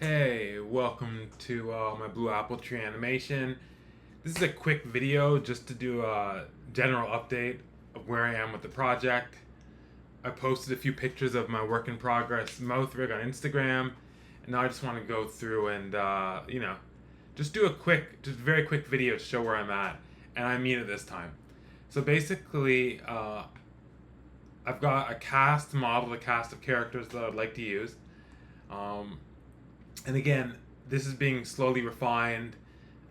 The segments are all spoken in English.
Hey, welcome to my Blue Apple Tree animation. This is a quick video just to do a general update of where I am with the project. I posted a few pictures of my work in progress mouth rig on Instagram, and now I just want to go through and, just do just very quick video to show where I'm at, and I mean it this time. So basically, I've got a cast model, a cast of characters that I'd like to use. Um, and again, this is being slowly refined.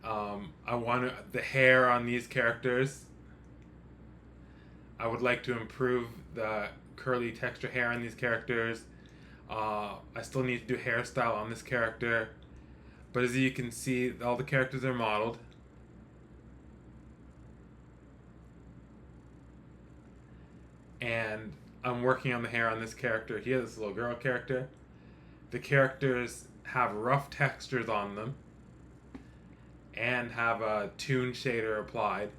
I want the hair on these characters. I would like to improve the curly texture hair on these characters. I still need to do hairstyle on this character. But as you can see, all the characters are modeled. And I'm working on the hair on this character here, this little girl character. The characters have rough textures on them and have a toon shader applied.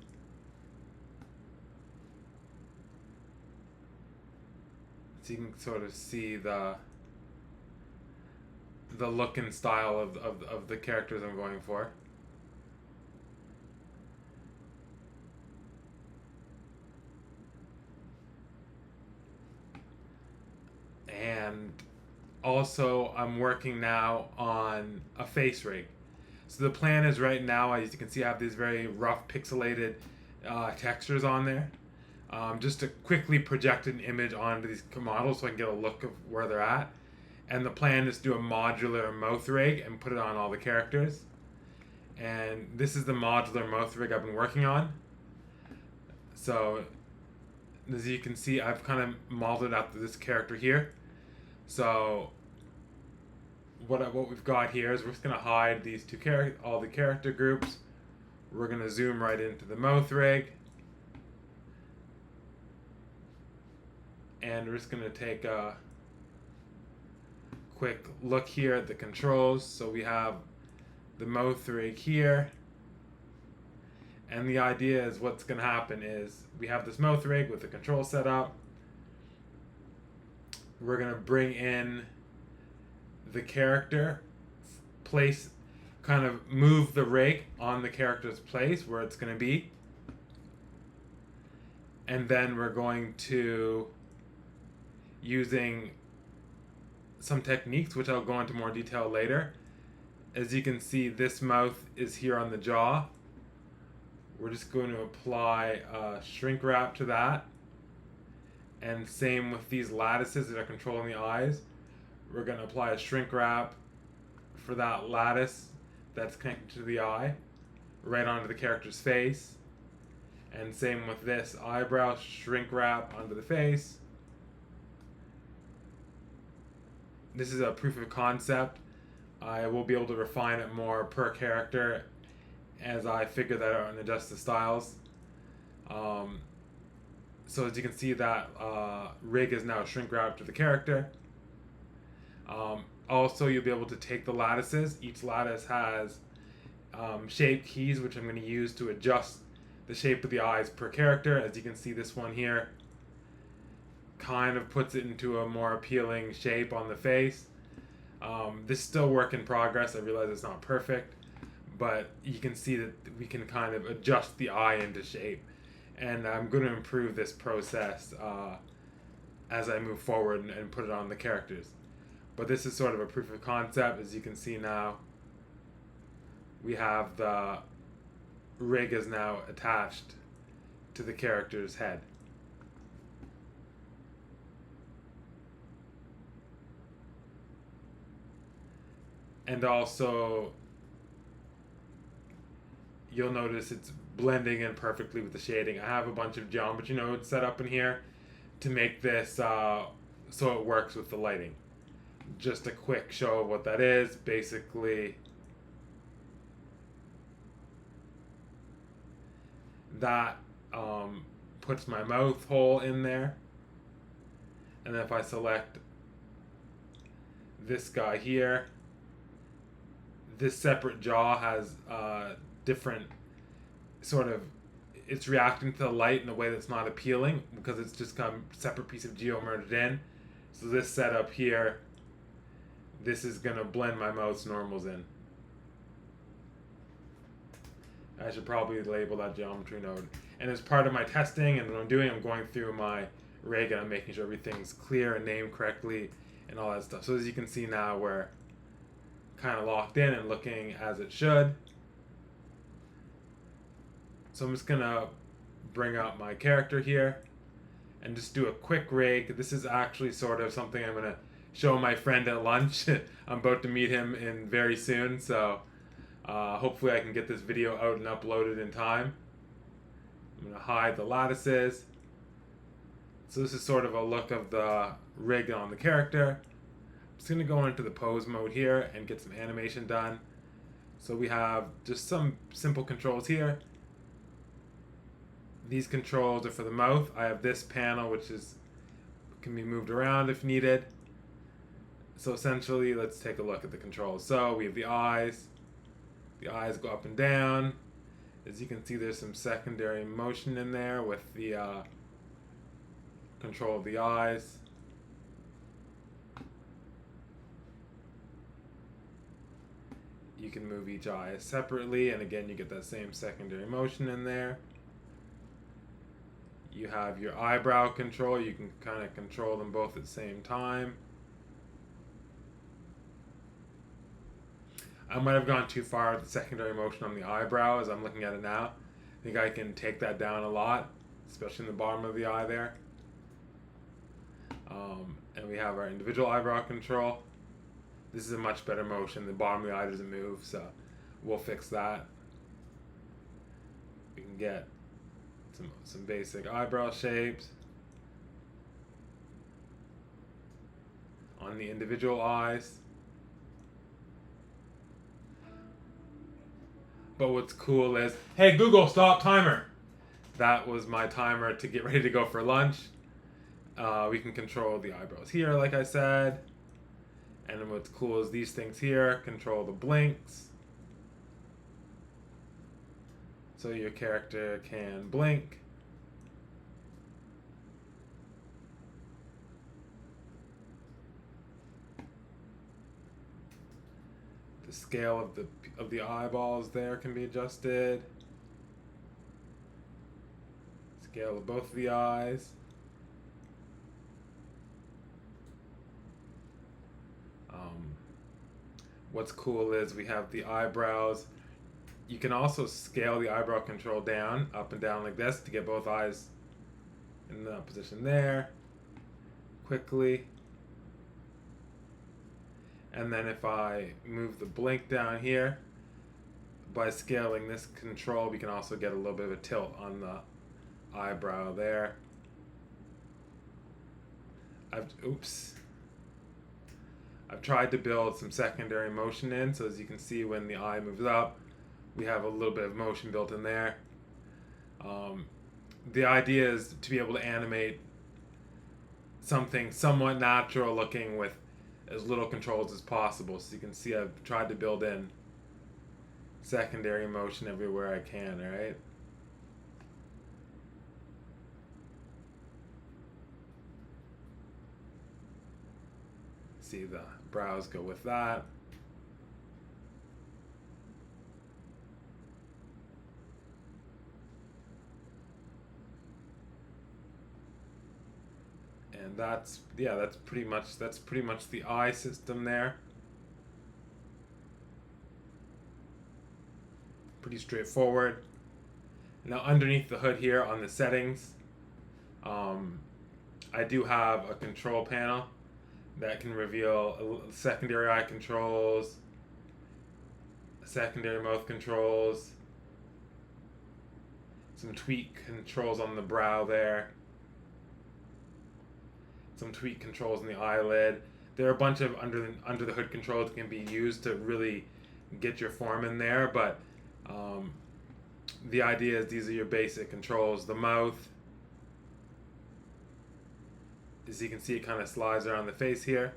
So you can sort of see the look and style of the characters I'm going for. And also I'm working now on a face rig. So the plan is right now, as you can see, I have these very rough pixelated textures on there. Just to quickly project an image onto these models so I can get a look of where they're at. And the plan is to do a modular mouth rig and put it on all the characters. And this is the modular mouth rig I've been working on. So as you can see, I've kind of modeled out this character here. So what we've got here is we're just gonna hide these all the character groups. We're gonna zoom right into the mouth rig, and we're just gonna take a quick look here at the controls. So we have the mouth rig here, and the idea is what's gonna happen is we have this mouth rig with the control set up. We're gonna bring in the character, move the rig on the character's place where it's going to be, and then we're going to, using some techniques which I'll go into more detail later. As you can see, this mouth is here on the jaw. We're just going to apply a shrink wrap to that, and same with these lattices that are controlling the eyes. We're going to apply a shrink wrap for that lattice that's connected to the eye, right onto the character's face. And same with this eyebrow, shrink wrap onto the face. This is a proof of concept. I will be able to refine it more per character as I figure that out and adjust the styles. So as you can see, that rig is now shrink wrapped to the character. Also, you'll be able to take the lattices. Each lattice has shape keys, which I'm going to use to adjust the shape of the eyes per character. As you can see, this one here kind of puts it into a more appealing shape on the face. This is still work in progress. I realize it's not perfect, but you can see that we can kind of adjust the eye into shape. And I'm going to improve this process as I move forward and put it on the characters. But this is sort of a proof of concept. As you can see now, we have the rig is now attached to the character's head. And also, you'll notice it's blending in perfectly with the shading. I have a bunch of geometry nodes set up in here to make this so it works with the lighting. Just a quick show of what that is. Basically, that puts my mouth hole in there. And then if I select this guy here, this separate jaw has different sort of, it's reacting to the light in a way that's not appealing because it's just got a separate piece of geo merged in. So this setup here, this is gonna blend my mouse normals in. I should probably label that geometry node. And as part of my testing and what I'm doing, I'm going through my rig and I'm making sure everything's clear and named correctly and all that stuff. So as you can see now, we're kind of locked in and looking as it should. So I'm just gonna bring up my character here and just do a quick rig. This is actually sort of something I'm gonna show my friend at lunch. I'm about to meet him in very soon, so hopefully I can get this video out and uploaded in time. I'm gonna hide the lattices. So this is sort of a look of the rig on the character. I'm just gonna go into the pose mode here and get some animation done. So we have just some simple controls here. These controls are for the mouth. I have this panel which can be moved around if needed. So essentially, let's take a look at the controls. So we have the eyes. The eyes go up and down. As you can see, there's some secondary motion in there with the control of the eyes. You can move each eye separately, and again, you get that same secondary motion in there. You have your eyebrow control. You can kind of control them both at the same time. I might have gone too far with the secondary motion on the eyebrow as I'm looking at it now. I think I can take that down a lot, especially in the bottom of the eye there. And we have our individual eyebrow control. This is a much better motion. The bottom of the eye doesn't move, so we'll fix that. We can get some basic eyebrow shapes on the individual eyes. But what's cool is, hey Google, stop timer. That was my timer to get ready to go for lunch. We can control the eyebrows here, like I said. And then what's cool is these things here control the blinks. So your character can blink. The scale of the eyeballs there can be adjusted. Scale of both of the eyes. What's cool is we have the eyebrows. You can also scale the eyebrow control down, up and down like this, to get both eyes in that position there quickly. And then if I move the blink down here, by scaling this control, we can also get a little bit of a tilt on the eyebrow there. I've tried to build some secondary motion in, so as you can see when the eye moves up, we have a little bit of motion built in there. The idea is to be able to animate something somewhat natural looking with as little controls as possible. So you can see I've tried to build in secondary motion everywhere I can, alright? See the brows go with that. And that's pretty much the eye system there. Pretty straightforward. Now underneath the hood here on the settings, I do have a control panel that can reveal secondary eye controls, secondary mouth controls, some tweak controls on the brow there, some tweak controls in the eyelid. There are a bunch of under the hood controls that can be used to really get your form in there, but the idea is these are your basic controls. The mouth, as you can see, it kind of slides around the face here.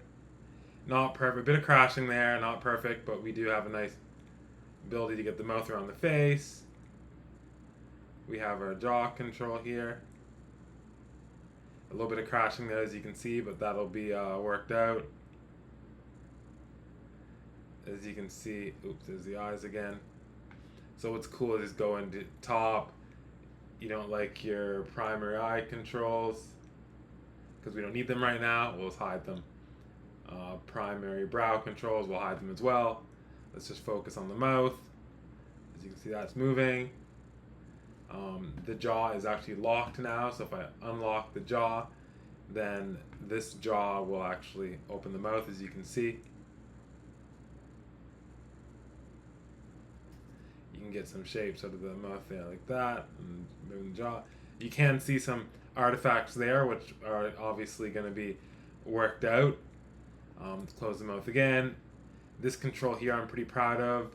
Not perfect, bit of crashing there, not perfect, but we do have a nice ability to get the mouth around the face. We have our jaw control here. A little bit of crashing there, as you can see, but that'll be worked out. as you can see, oops, there's the eyes again. So what's cool is go into top. You don't like your primary eye controls because we don't need them right now. We'll just hide them. Primary brow controls, we'll hide them as well. Let's just focus on the mouth. As you can see, that's moving. The jaw is actually locked now, so if I unlock the jaw, then this jaw will actually open the mouth, as you can see. You can get some shapes out of the mouth there like that, and moving the jaw. You can see some artifacts there, which are obviously going to be worked out. Let's close the mouth again. This control here I'm pretty proud of.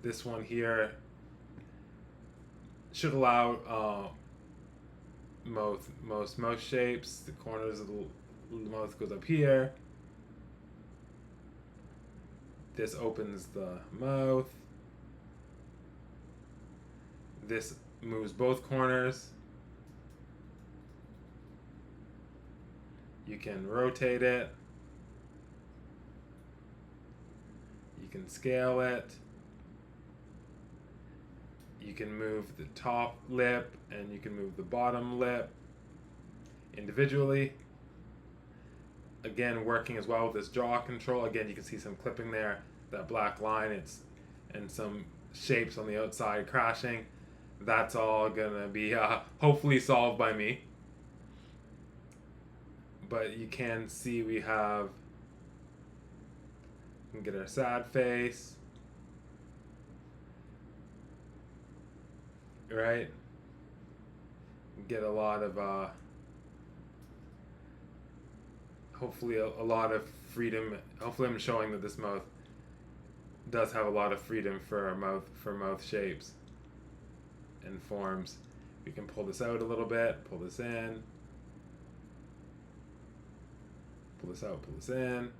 This one here should allow most mouth shapes. The corners of the mouth goes up here. This opens the mouth. This moves both corners. You can rotate it. You can scale it. You can move the top lip and you can move the bottom lip individually. Again, working as well with this jaw control. Again, you can see some clipping there, that black line, and some shapes on the outside crashing. That's all gonna be hopefully solved by me. But you can see we have, we can get our sad face, right? Get a lot of hopefully a lot of freedom. Hopefully I'm showing that this mouth does have a lot of freedom for mouth shapes and forms. We can pull this out a little bit, pull this in, pull this out, pull this in,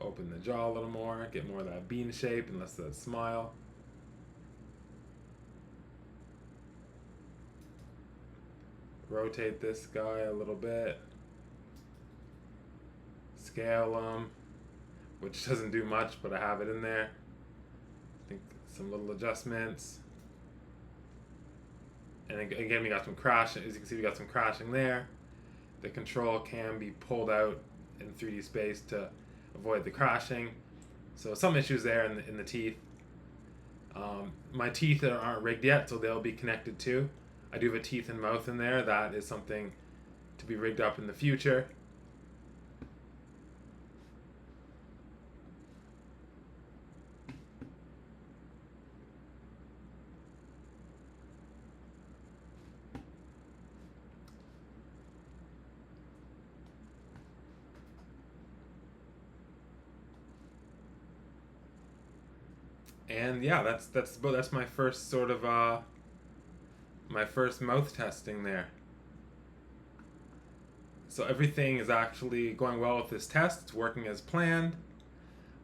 open the jaw a little more, get more of that bean shape and less of that smile. Rotate this guy a little bit, scale him, which doesn't do much, but I have it in there. I think some little adjustments. And again, we got some crashing. As you can see, we got some crashing there. The control can be pulled out in 3D space to avoid the crashing. So some issues there in the teeth. My teeth aren't rigged yet, so they'll be connected too. I do have a teeth and mouth in there. That is something to be rigged up in the future. And yeah, that's my first sort of my first mouth testing there. So everything is actually going well with this test. It's working as planned.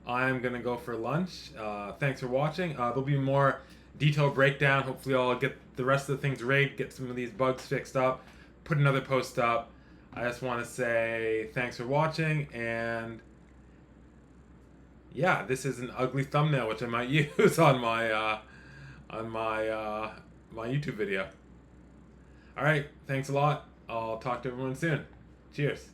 I'm gonna go for lunch. Thanks for watching. There'll be more detailed breakdown. Hopefully I'll get the rest of the things rigged, get some of these bugs fixed up, put another post up. I just want to say thanks for watching, and yeah, this is an ugly thumbnail which I might use on my my YouTube video. All right, thanks a lot. I'll talk to everyone soon. Cheers.